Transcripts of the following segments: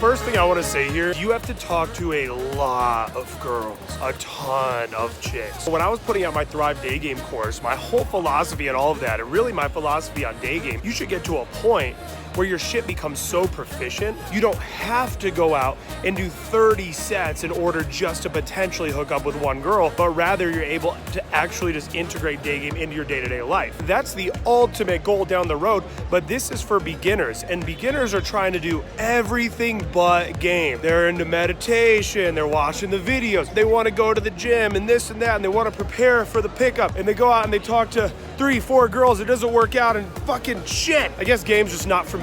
first thing I want to say here, you have to talk to a lot of girls, a ton of chicks. When I was putting out my Thrive Day Game course, my whole philosophy and all of that, and really my philosophy on day game, you should get to a point where your shit becomes so proficient, you don't have to go out and do 30 sets in order just to potentially hook up with one girl, but rather you're able to actually just integrate day game into your day-to-day life. That's the ultimate goal down the road, but this is for beginners, and beginners are trying to do everything but game. They're into meditation, they're watching the videos, they want to go to the gym and this and that, and they want to prepare for the pickup, and they go out and they talk to 3-4 girls, it doesn't work out, and fucking shit. I guess game's just not for me.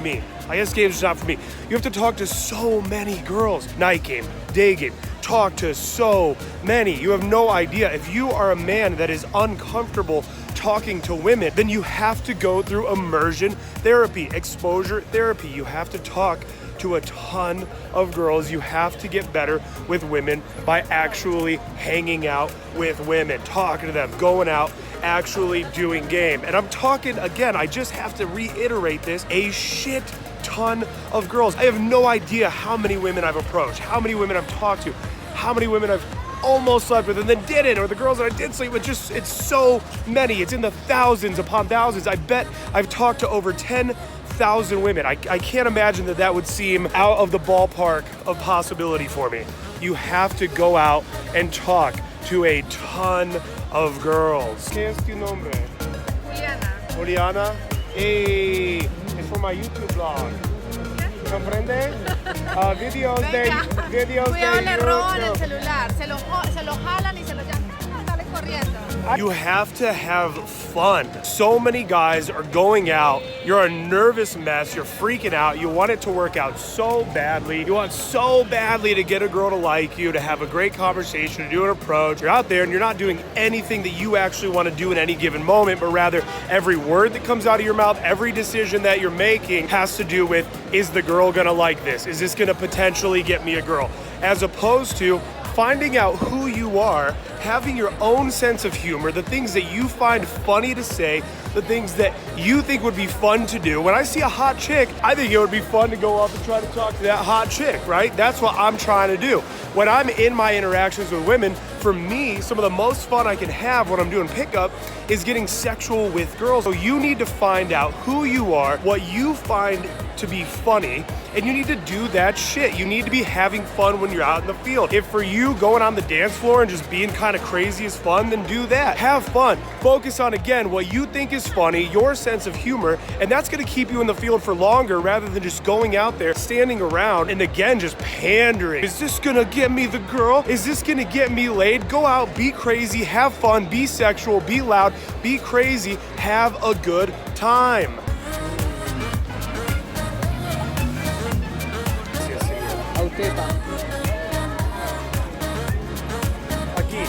You have to talk to so many girls. Night game, day game, talk to so many. You have no idea. If you are a man that is uncomfortable talking to women, then you have to go through immersion therapy, exposure therapy. You have to talk to a ton of girls. You have to get better with women by actually hanging out with women, talking to them, going out, actually doing game. And I'm talking, again, I just have to reiterate this, a shit ton of girls. I have no idea how many women I've approached, how many women I've talked to, how many women I've almost slept with and then didn't, or the girls that I did sleep with, just, it's so many. It's in the thousands upon thousands. I bet I've talked to over 10,000 women. I can't imagine that would seem out of the ballpark of possibility for me. You have to go out and talk to a ton of girls. ¿Qué es tu nombre? Juliana. Juliana? Hey, it's for my YouTube blog. ¿Comprende? Videos de Cuidado, le roban el YouTube. celular. Se lo jalan y se lo llaman. Dale corriendo. You have to have fun. So many guys are going out. You're a nervous mess. You're freaking out. You want it to work out so badly. You want so badly to get a girl to like you, to have a great conversation, to do an approach. You're out there and you're not doing anything that you actually want to do in any given moment, but rather every word that comes out of your mouth, every decision that you're making has to do with, is the girl gonna like this? Is this gonna potentially get me a girl? As opposed to finding out who you are, having your own sense of humor, the things that you find funny to say, the things that you think would be fun to do. When I see a hot chick, I think it would be fun to go up and try to talk to that hot chick, right? That's what I'm trying to do. When I'm in my interactions with women, for me, some of the most fun I can have when I'm doing pickup is getting sexual with girls. So you need to find out who you are, what you find to be funny, and you need to do that shit. You need to be having fun when you're out in the field. If for you going on the dance floor and just being kind of crazy is fun, then do that. Have fun. Focus on, again, what you think is funny, your sense of humor, and that's gonna keep you in the field for longer rather than just going out there, standing around, and again, just pandering. Is this gonna get me the girl? Is this gonna get me laid? Go out, be crazy, have fun, be sexual, be loud, be crazy, have a good time. Aquí.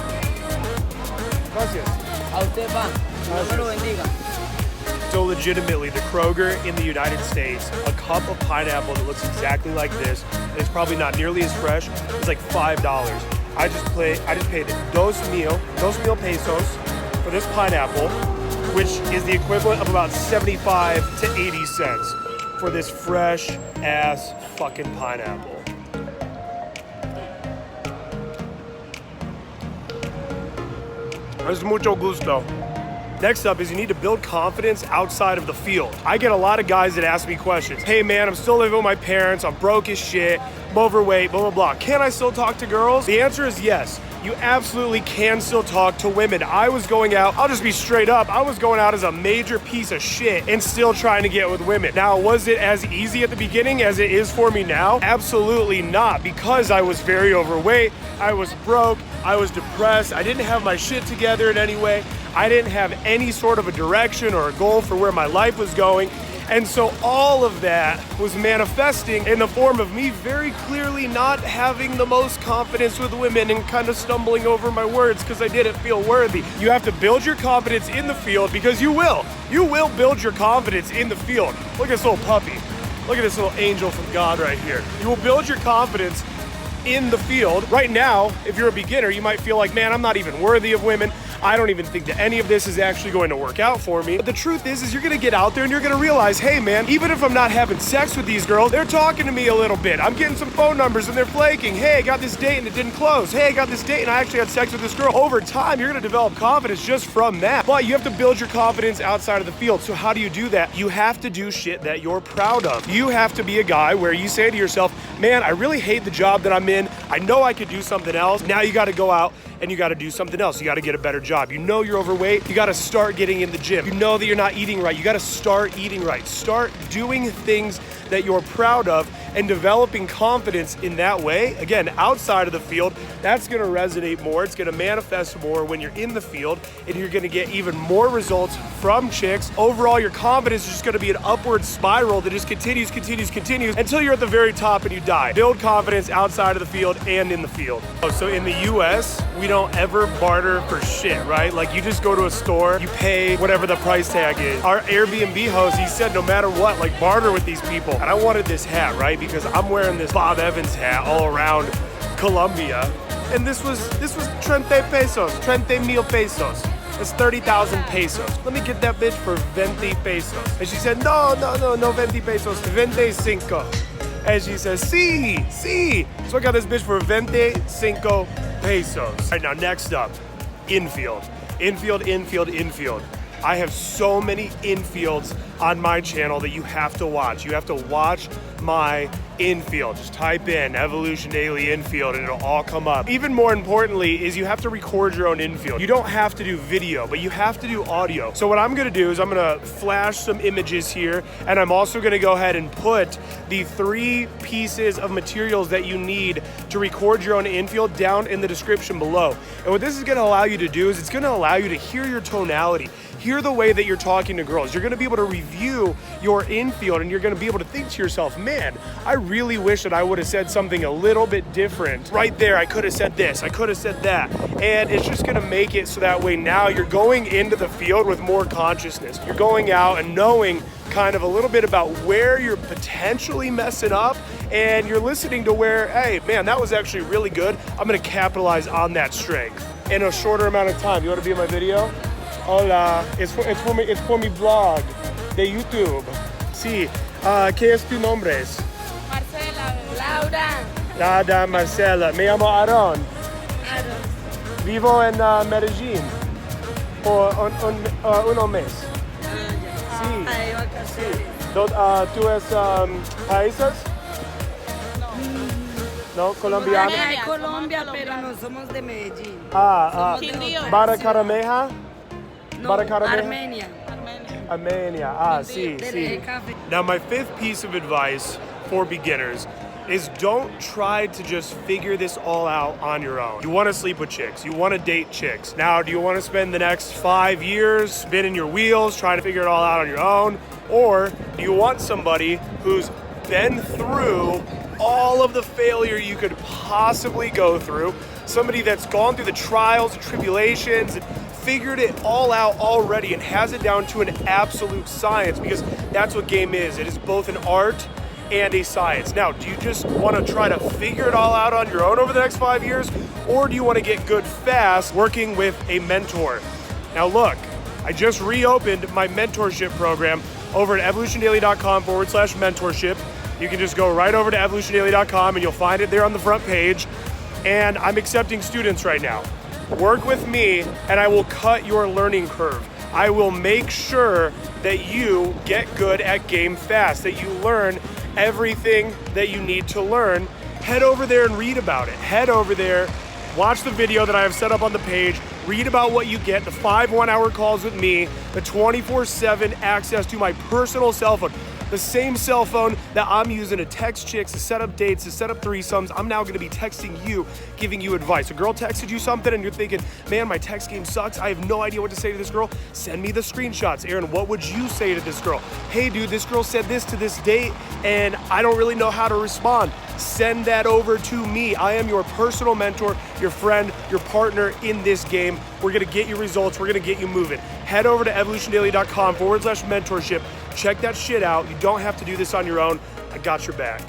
Gracias. A usted va. Dios me lo bendiga. So legitimately, the Kroger in the United States, a cup of pineapple that looks exactly like this, it's probably not nearly as fresh, it's like $5. I just paid dos mil pesos for this pineapple, which is the equivalent of about 75 to 80 cents for this fresh ass fucking pineapple. Es mucho gusto. Next up is you need to build confidence outside of the field. I get a lot of guys that ask me questions. Hey man, I'm still living with my parents, I'm broke as shit, I'm overweight, blah, blah, blah. Can I still talk to girls? The answer is yes. You absolutely can still talk to women. I was going out, I'll just be straight up, I was going out as a major piece of shit and still trying to get with women. Now, was it as easy at the beginning as it is for me now? Absolutely not, because I was very overweight, I was broke, I was depressed, I didn't have my shit together in any way. I didn't have any sort of a direction or a goal for where my life was going. And so all of that was manifesting in the form of me very clearly not having the most confidence with women and kind of stumbling over my words because I didn't feel worthy. You have to build your confidence in the field because you will. You will build your confidence in the field. Look at this little puppy. Look at this little angel from God right here. You will build your confidence in the field. Right now, if you're a beginner, you might feel like, man, I'm not even worthy of women. I don't even think that any of this is actually going to work out for me. But the truth is you're gonna get out there and you're gonna realize, hey man, even if I'm not having sex with these girls, they're talking to me a little bit. I'm getting some phone numbers and they're flaking. Hey, I got this date and it didn't close. Hey, I got this date and I actually had sex with this girl. Over time, you're gonna develop confidence just from that. But you have to build your confidence outside of the field. So how do you do that? You have to do shit that you're proud of. You have to be a guy where you say to yourself, man, I really hate the job that I'm in. I know I could do something else. Now you gotta go out and you gotta do something else. You gotta get a better job. You know you're overweight, you gotta start getting in the gym. You know that you're not eating right, you gotta start eating right. Start doing things that you're proud of and developing confidence in that way. Again, outside of the field, that's gonna resonate more. It's gonna manifest more when you're in the field, and you're gonna get even more results from chicks. Overall, your confidence is just gonna be an upward spiral that just continues until you're at the very top and you die. Build confidence outside of the field and in the field. So in the US, we don't ever barter for shit, right? Like you just go to a store, you pay whatever the price tag is. Our Airbnb host, he said no matter what, like barter with these people. And I wanted this hat, right? Because I'm wearing this Bob Evans hat all around Colombia. And this was 30 pesos, 30 mil pesos. It's 30,000 pesos. Let me get that bitch for 20 pesos. And she said, no 20 pesos, 25. And she says, sí. So I got this bitch for 25 pesos. All right, now next up, infield. Infield. I have so many infields on my channel that you have to watch. You have to watch my infield. Just type in Evolution Daily infield and it'll all come up. Even more importantly is you have to record your own infield. You don't have to do video, but you have to do audio. So what I'm gonna do is I'm gonna flash some images here, and I'm also gonna go ahead and put the 3 pieces of materials that you need to record your own infield down in the description below. And what this is gonna allow you to do is it's gonna allow you to hear your tonality, hear the way that you're talking to girls. You're gonna be able to review your infield and you're gonna be able to think to yourself, man, I really wish that I would have said something a little bit different. Right there, I could have said this, I could have said that. And it's just gonna make it so that way now you're going into the field with more consciousness. You're going out and knowing kind of a little bit about where you're potentially messing up, and you're listening to where, hey, man, that was actually really good. I'm gonna capitalize on that strength in a shorter amount of time. You wanna be in my video? Hola, it's for mi blog de YouTube. Sí, ¿qué es tu nombre? Marcela. Laura. Marcela. Me llamo Aaron. Vivo en Medellín por un mes. Sí. ¿Tú eres paisas? No, colombiano. De Colombia, pero no somos de Medellín. Barranquilla. No, Armenia. Armenia. Sí. Now, my 5th piece of advice for beginners is don't try to just figure this all out on your own. You want to sleep with chicks. You want to date chicks. Now, do you want to spend the next 5 years spinning your wheels, trying to figure it all out on your own? Or do you want somebody who's been through all of the failure you could possibly go through, somebody that's gone through the trials and tribulations and figured it all out already and has it down to an absolute science, because that's what game is. It is both an art and a science. Now, do you just want to try to figure it all out on your own over the next 5 years, or do you want to get good fast working with a mentor? Now look, I just reopened my mentorship program over at evolutiondaily.com/mentorship. You can just go right over to evolutiondaily.com and you'll find it there on the front page. And I'm accepting students right now. Work with me and I will cut your learning curve. I will make sure that you get good at game fast, that you learn everything that you need to learn. Head over there and read about it. Head over there, watch the video that I have set up on the page, read about what you get, the 5 one-hour calls with me, the 24/7 access to my personal cell phone. The same cell phone that I'm using to text chicks, to set up dates, to set up threesomes, I'm now gonna be texting you, giving you advice. A girl texted you something and you're thinking, man, my text game sucks, I have no idea what to say to this girl. Send me the screenshots. Aaron, what would you say to this girl? Hey dude, this girl said this to this date and I don't really know how to respond. Send that over to me. I am your personal mentor, your friend, your partner in this game. We're gonna get you results, we're gonna get you moving. Head over to evolutiondaily.com/mentorship. Check that shit out. You don't have to do this on your own. I got your back.